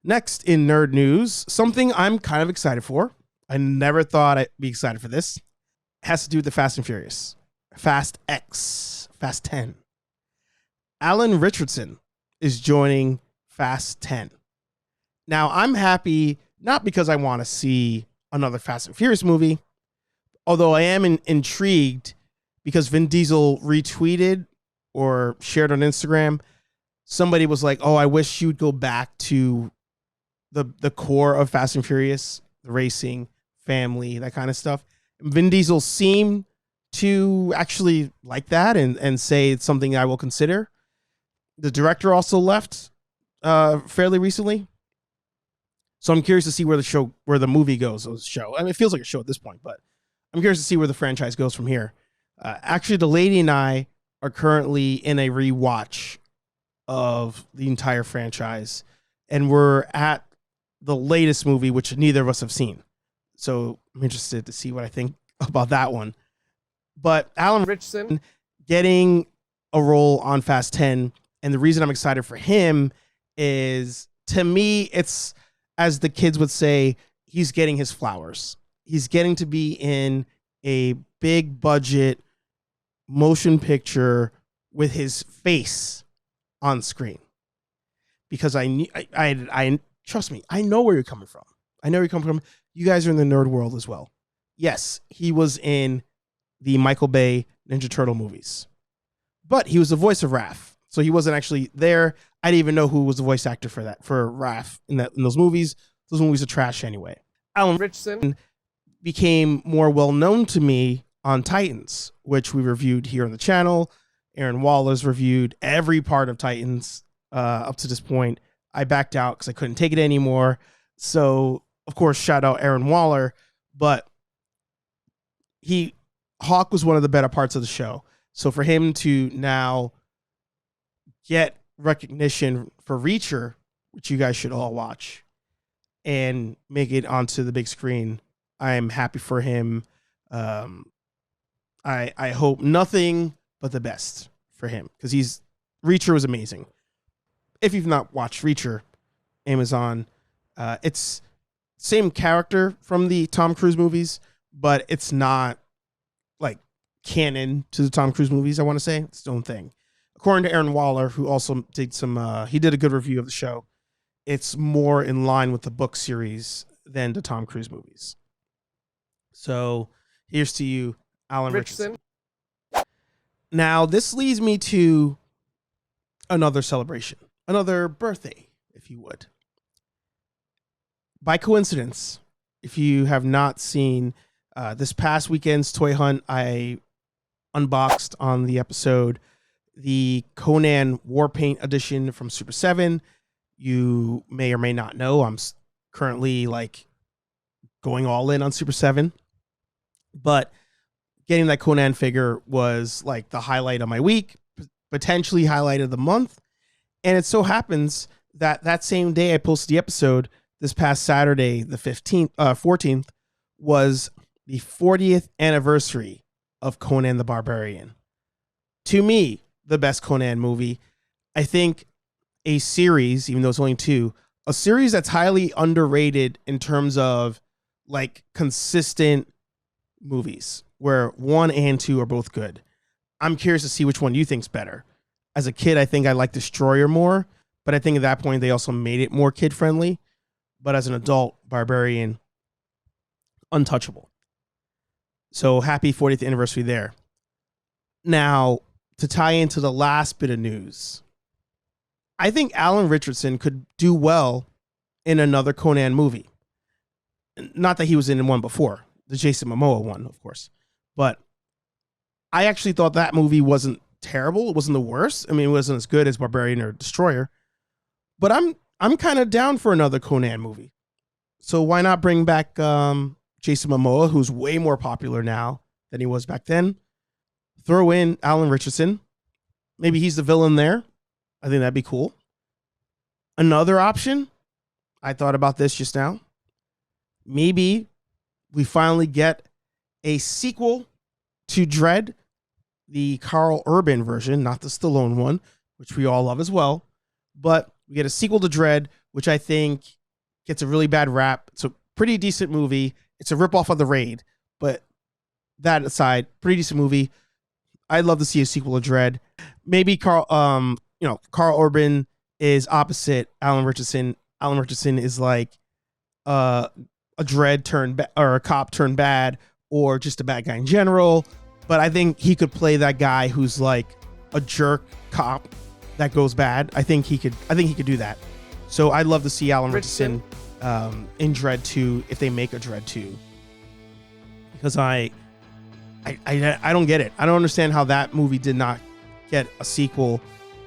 Next in nerd news, something I'm kind of excited for. I never thought I'd be excited for this. It has to do with the Fast and Furious. Fast X, Fast 10. Alan Richardson is joining Fast 10. Now, I'm happy, not because I want to see another Fast and Furious movie, although I am intrigued because Vin Diesel retweeted or shared on Instagram. Somebody was like, oh, I wish you would go back to the core of Fast and Furious, the racing, family, that kind of stuff. And Vin Diesel seemed to actually like that and say it's something I will consider. The director also left fairly recently. So I'm curious to see where the movie goes. The show. I mean, it feels like a show at this point, but I'm curious to see where the franchise goes from here. Actually, the lady and I are currently in a rewatch of the entire franchise, and we're at the latest movie, which neither of us have seen. So I'm interested to see what I think about that one. But Alan Richardson getting a role on Fast 10, and the reason I'm excited for him is, to me, it's, as the kids would say, he's getting his flowers. He's getting to be in a big budget motion picture with his face on screen. Because I trust me, I know where you're coming from. I know where you're coming from. You guys are in the nerd world as well. Yes, he was in the Michael Bay Ninja Turtle movies, but he was the voice of Raph. So he wasn't actually there. I didn't even know who was the voice actor for Raph in those movies. Those movies are trash anyway. Alan Richardson became more well known to me on Titans, which we reviewed here on the channel. Aaron Waller's reviewed every part of Titans up to this point. I backed out because I couldn't take it anymore. So, of course, shout out Aaron Waller. But Hawk was one of the better parts of the show. So for him to now get recognition for Reacher, which you guys should all watch, and make it onto the big screen, I'm happy for him. I hope nothing but the best for him, because Reacher was amazing. If you've not watched Reacher, Amazon, it's same character from the Tom Cruise movies, but it's not like canon to the Tom Cruise movies. I want to say it's its own thing. According to Aaron Waller, who also did he did a good review of the show. It's more in line with the book series than the Tom Cruise movies. So here's to you, Alan Richardson. Now this leads me to another celebration. Another birthday, if you would. By coincidence, if you have not seen this past weekend's toy hunt, I unboxed on the episode the Conan Warpaint edition from Super 7. You may or may not know I'm currently going all in on Super 7. But getting that Conan figure was like the highlight of my week, potentially highlight of the month. And it so happens that same day I posted the episode, this past Saturday, the 14th, was the 40th anniversary of Conan the Barbarian. To me, the best Conan movie. I think a series, even though it's only 2, a series that's highly underrated in terms of consistent movies, where 1 and 2 are both good. I'm curious to see which one you think's better. As a kid, I think I liked Destroyer more, but I think at that point they also made it more kid-friendly. But as an adult, Barbarian, untouchable. So happy 40th anniversary there. Now, to tie into the last bit of news, I think Alan Richardson could do well in another Conan movie. Not that he was in one before, the Jason Momoa one, of course. But I actually thought that movie wasn't terrible. It wasn't the worst. I mean, it wasn't as good as Barbarian or Destroyer. But I'm kind of down for another Conan movie. So why not bring back Jason Momoa, who's way more popular now than he was back then? Throw in Alan Richardson. Maybe he's the villain there. I think that'd be cool. Another option, I thought about this just now. Maybe we finally get a sequel to Dredd, the Carl Urban version, not the Stallone one, which we all love as well. But we get a sequel to Dredd which I think gets a really bad rap. It's a pretty decent movie. It's a ripoff of The Raid, but that aside, pretty decent movie. I'd love to see a sequel of Dredd. Maybe Carl Urban is opposite Alan Richardson. Alan Richardson is like a Dredd or a cop turned bad, or just a bad guy in general. But I think he could play that guy who's like a jerk cop that goes bad. I think he could do that. So I'd love to see Alan Richardson in Dredd 2 if they make a Dredd 2. Because I don't get it. I don't understand how that movie did not get a sequel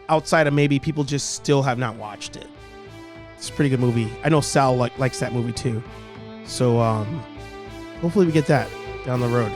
outside of maybe people just still have not watched it. It's a pretty good movie. I know Sal likes that movie too. So hopefully we get that down the road.